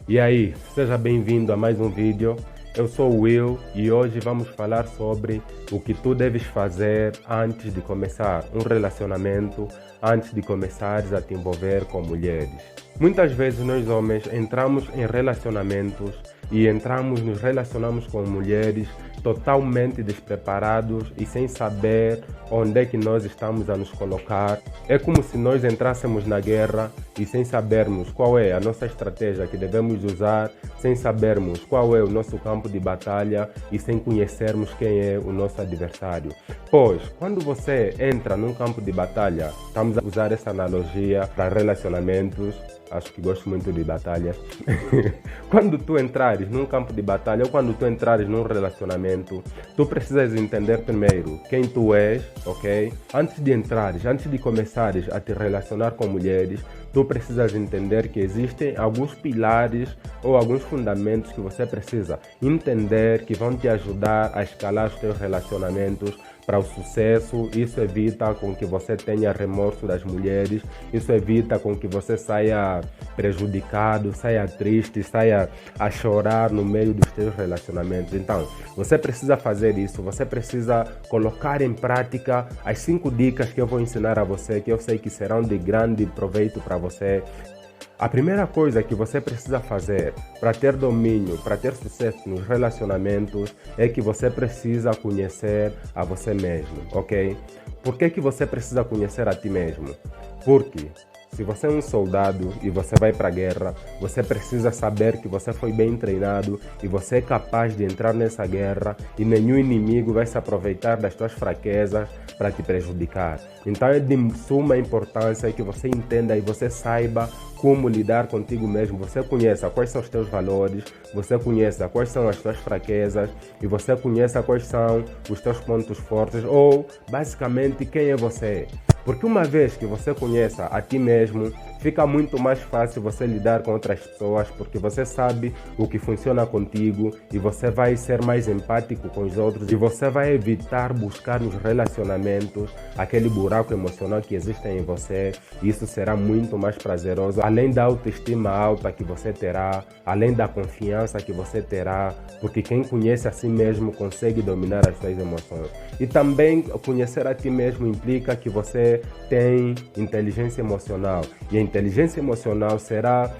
E aí, seja bem-vindo a mais um vídeo. Eu sou o Will e hoje vamos falar sobre o que tu deves fazer antes de começar um relacionamento, antes de começares a te envolver com mulheres. Muitas vezes nós homens entramos em relacionamentos e nos relacionamos com mulheres totalmente despreparados e sem saber onde é que nós estamos a nos colocar. É como se nós entrássemos na guerra e sem sabermos qual é a nossa estratégia que devemos usar, sem sabermos qual é o nosso campo de batalha e sem conhecermos quem é o nosso adversário. Pois, quando você entra num campo de batalha, estamos a usar essa analogia para relacionamentos, acho que gosto muito de batalhas. Quando tu entrares num campo de batalha ou quando tu entrares num relacionamento, tu precisas entender primeiro quem tu és, ok? Antes de começares a te relacionar com mulheres, tu precisas entender que existem alguns pilares ou alguns fundamentos que você precisa entender que vão te ajudar a escalar os teus relacionamentos para o sucesso. Isso evita com que você tenha remorso das mulheres, isso evita com que você saia prejudicado, saia triste, saia a chorar no meio dos teus relacionamentos. Então, você precisa fazer isso, você precisa colocar em prática as 5 dicas que eu vou ensinar a você, que eu sei que serão de grande proveito para você. A primeira coisa que você precisa fazer para ter domínio, para ter sucesso nos relacionamentos, é que você precisa conhecer a você mesmo, ok? Por que você precisa conhecer a ti mesmo? Porque se você é um soldado e você vai para a guerra, você precisa saber que você foi bem treinado e você é capaz de entrar nessa guerra e nenhum inimigo vai se aproveitar das suas fraquezas para te prejudicar. Então é de suma importância que você entenda e você saiba como lidar contigo mesmo. Você conheça quais são os teus valores, você conheça quais são as tuas fraquezas e você conheça quais são os teus pontos fortes ou basicamente quem é você. Porque uma vez que você conheça a ti mesmo, fica muito mais fácil você lidar com outras pessoas, porque você sabe o que funciona contigo e você vai ser mais empático com os outros e você vai evitar buscar nos relacionamentos aquele buraco emocional que existe em você. Isso será muito mais prazeroso, além da autoestima alta que você terá, além da confiança que você terá, porque quem conhece a si mesmo consegue dominar as suas emoções. E também conhecer a ti mesmo implica que você tem inteligência emocional. E a inteligência emocional será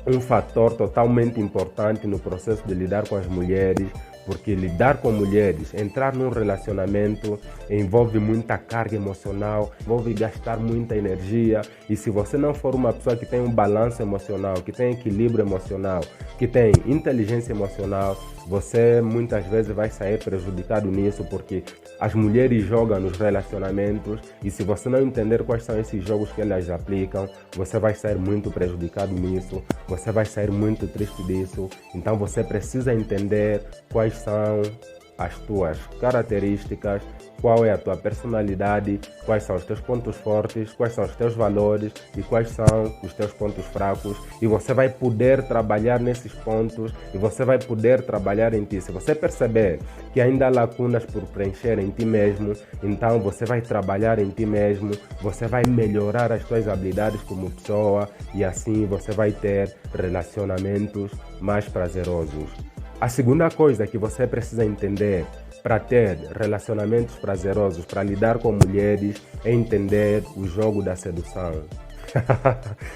um fator totalmente importante no processo de lidar com as mulheres, porque lidar com mulheres, entrar num relacionamento envolve muita carga emocional, envolve gastar muita energia. E se você não for uma pessoa que tem um balanço emocional, que tem equilíbrio emocional, que tem inteligência emocional, você muitas vezes vai sair prejudicado nisso, porque as mulheres jogam nos relacionamentos e se você não entender quais são esses jogos que elas aplicam, você vai sair muito prejudicado nisso, você vai sair muito triste disso. Então você precisa entender quais são as tuas características, qual é a tua personalidade, quais são os teus pontos fortes, quais são os teus valores e quais são os teus pontos fracos. E você vai poder trabalhar nesses pontos e você vai poder trabalhar em ti. Se você perceber que ainda há lacunas por preencher em ti mesmo, então você vai trabalhar em ti mesmo, você vai melhorar as tuas habilidades como pessoa e assim você vai ter relacionamentos mais prazerosos. A segunda coisa que você precisa entender para ter relacionamentos prazerosos, para lidar com mulheres, é entender o jogo da sedução.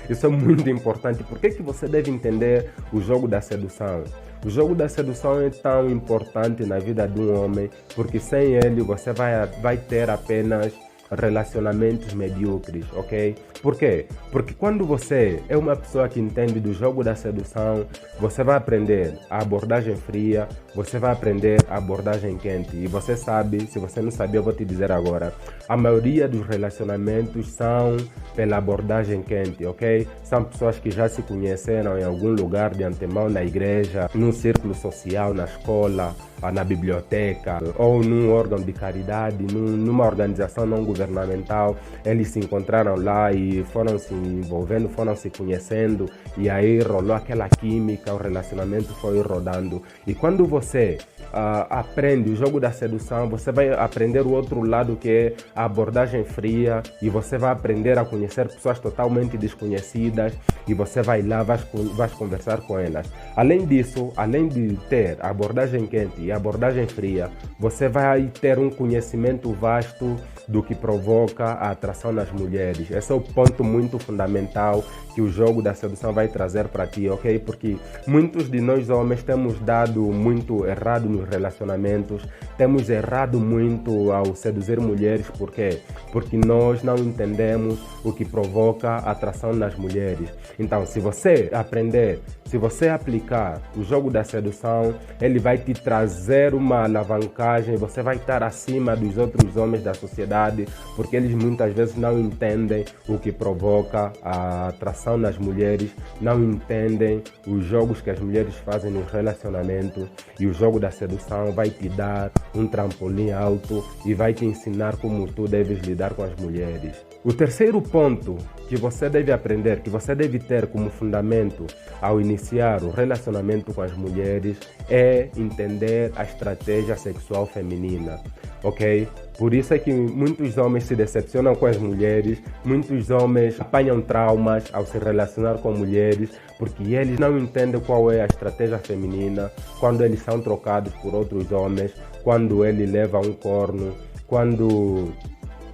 Isso é muito importante. Por que você deve entender o jogo da sedução? O jogo da sedução é tão importante na vida de um homem, porque sem ele você vai ter apenas relacionamentos medíocres, ok? Por quê? Porque quando você é uma pessoa que entende do jogo da sedução, você vai aprender a abordagem fria, você vai aprender a abordagem quente. E você sabe, se você não sabia, eu vou te dizer agora, a maioria dos relacionamentos são pela abordagem quente, ok? São pessoas que já se conheceram em algum lugar de antemão, na igreja, num círculo social, na escola, na biblioteca ou num órgão de caridade, numa organização não governamental. Eles se encontraram lá e foram se envolvendo, foram se conhecendo, e aí rolou aquela química, o relacionamento foi rodando. E quando você aprende o jogo da sedução, você vai aprender o outro lado, que é a abordagem fria, e você vai aprender a conhecer pessoas totalmente desconhecidas, e você vai lá, vais conversar com elas. Além disso, além de ter a abordagem quente e a abordagem fria, você vai ter um conhecimento vasto do que provoca a atração nas mulheres. Esse é o ponto muito fundamental que o jogo da sedução vai trazer para ti, ok? Porque muitos de nós homens temos dado muito errado nos relacionamentos, temos errado muito ao seduzir mulheres. Por quê? Porque nós não entendemos o que provoca a atração nas mulheres. Então, se você aprender, se você aplicar o jogo da sedução, ele vai te trazer uma alavancagem, você vai estar acima dos outros homens da sociedade, porque eles muitas vezes não entendem o que provoca a atração nas mulheres, não entendem os jogos que as mulheres fazem nos relacionamentos, e o jogo da sedução vai te dar um trampolim alto e vai te ensinar como tu deves lidar com as mulheres. O terceiro ponto que você deve aprender, que você deve ter como fundamento ao iniciar o relacionamento com as mulheres, é entender a estratégia sexual feminina, ok? Por isso é que muitos homens se decepcionam com as mulheres, muitos homens apanham traumas ao se relacionar com mulheres, porque eles não entendem qual é a estratégia feminina, quando eles são trocados por outros homens, quando ele leva um corno, quando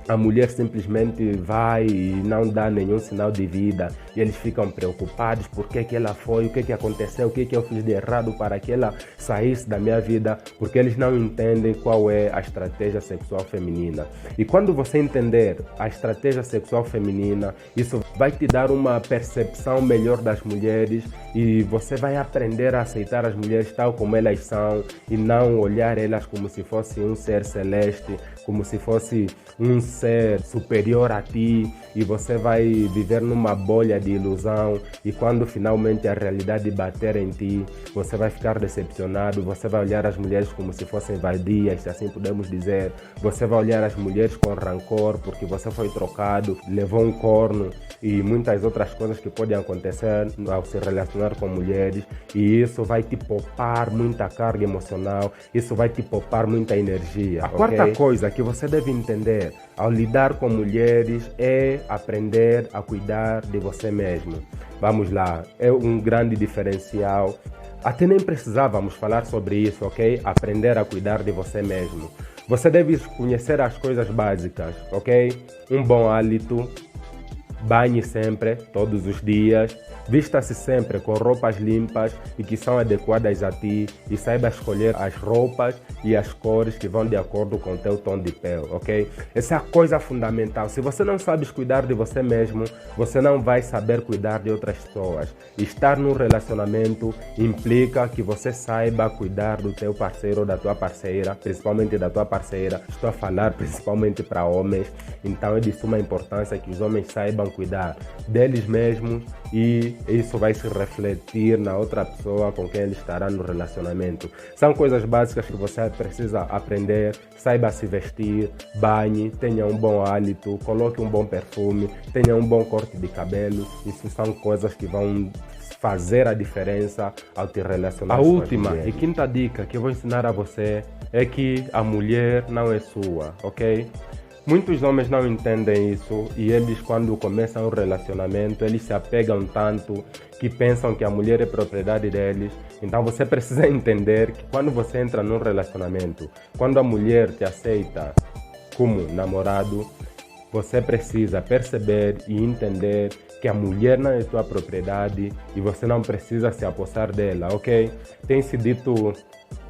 a mulher simplesmente vai e não dá nenhum sinal de vida, e eles ficam preocupados: por que ela foi, o que aconteceu, o que eu fiz de errado para que ela saísse da minha vida, porque eles não entendem qual é a estratégia sexual feminina. E quando você entender a estratégia sexual feminina, isso vai te dar uma percepção melhor das mulheres, e você vai aprender a aceitar as mulheres tal como elas são, e não olhar elas como se fosse um ser celeste, como se fosse um ser superior a ti, e você vai viver numa bolha de ilusão, e quando finalmente a realidade bater em ti, você vai ficar decepcionado, você vai olhar as mulheres como se fossem vadias, se assim podemos dizer, você vai olhar as mulheres com rancor, porque você foi trocado, levou um corno, e muitas outras coisas que podem acontecer ao se relacionar com mulheres, e isso vai te poupar muita carga emocional, isso vai te poupar muita energia. A quarta coisa que você deve entender ao lidar com mulheres é aprender a cuidar de você mesmo. Vamos lá, é um grande diferencial. Até nem precisávamos falar sobre isso, ok? Aprender a cuidar de você mesmo. Você deve conhecer as coisas básicas, ok? Um bom hálito, banhe sempre, todos os dias, vista-se sempre com roupas limpas e que são adequadas a ti, e saiba escolher as roupas e as cores que vão de acordo com o teu tom de pele, ok? Essa é a coisa fundamental. Se você não sabe cuidar de você mesmo, você não vai saber cuidar de outras pessoas. Estar num relacionamento implica que você saiba cuidar do teu parceiro ou da tua parceira, principalmente da tua parceira. Estou a falar principalmente para homens, então é de suma importância que os homens saibam cuidar deles mesmos, e isso vai se refletir na outra pessoa com quem ele estará no relacionamento. São coisas básicas que você precisa aprender. Saiba se vestir, banhe, tenha um bom hálito, coloque um bom perfume, tenha um bom corte de cabelo. Isso são coisas que vão fazer a diferença ao te relacionar com as mulheres. A última e quinta dica que eu vou ensinar a você é que a mulher não é sua, ok? Muitos homens não entendem isso, e eles, quando começam um relacionamento, eles se apegam tanto que pensam que a mulher é propriedade deles. Então você precisa entender que quando você entra num relacionamento, quando a mulher te aceita como namorado, você precisa perceber e entender que a mulher não é tua propriedade e você não precisa se apossar dela, ok? Tem se dito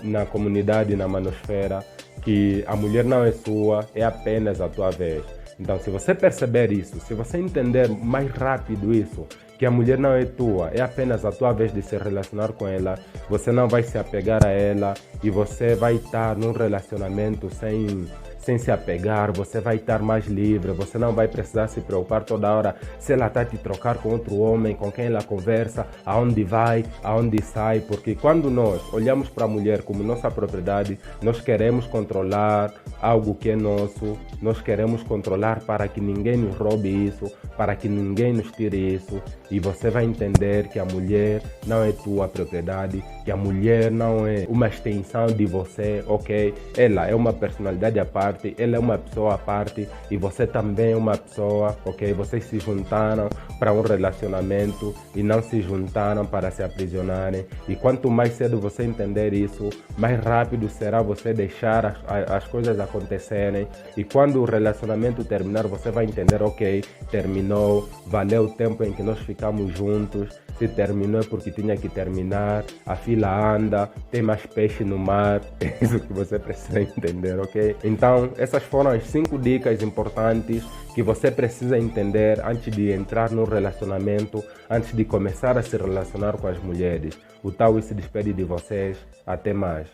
na comunidade, na manosfera, que a mulher não é sua, é apenas a tua vez. Então, se você perceber isso, se você entender mais rápido isso, que a mulher não é tua, é apenas a tua vez de se relacionar com ela, você não vai se apegar a ela, e você vai estar num relacionamento sem sem se apegar, você vai estar mais livre, você não vai precisar se preocupar toda hora se ela está te trocar com outro homem, com quem ela conversa, aonde vai, aonde sai, porque quando nós olhamos para a mulher como nossa propriedade, nós queremos controlar algo que é nosso, nós queremos controlar para que ninguém nos roube isso, para que ninguém nos tire isso, e você vai entender que a mulher não é tua propriedade, que a mulher não é uma extensão de você, ok? Ela é uma personalidade à parte, ela é uma pessoa à parte e você também é uma pessoa, ok? Vocês se juntaram para um relacionamento e não se juntaram para se aprisionarem. E quanto mais cedo você entender isso, mais rápido será você deixar as coisas acontecerem. E quando o relacionamento terminar, você vai entender, ok, terminou, valeu o tempo em que nós ficamos juntos. Se terminou é porque tinha que terminar, a fila anda, tem mais peixe no mar, é isso que você precisa entender, ok? Então, essas foram as 5 dicas importantes que você precisa entender antes de entrar no relacionamento, antes de começar a se relacionar com as mulheres. O Taui se despede de vocês, até mais.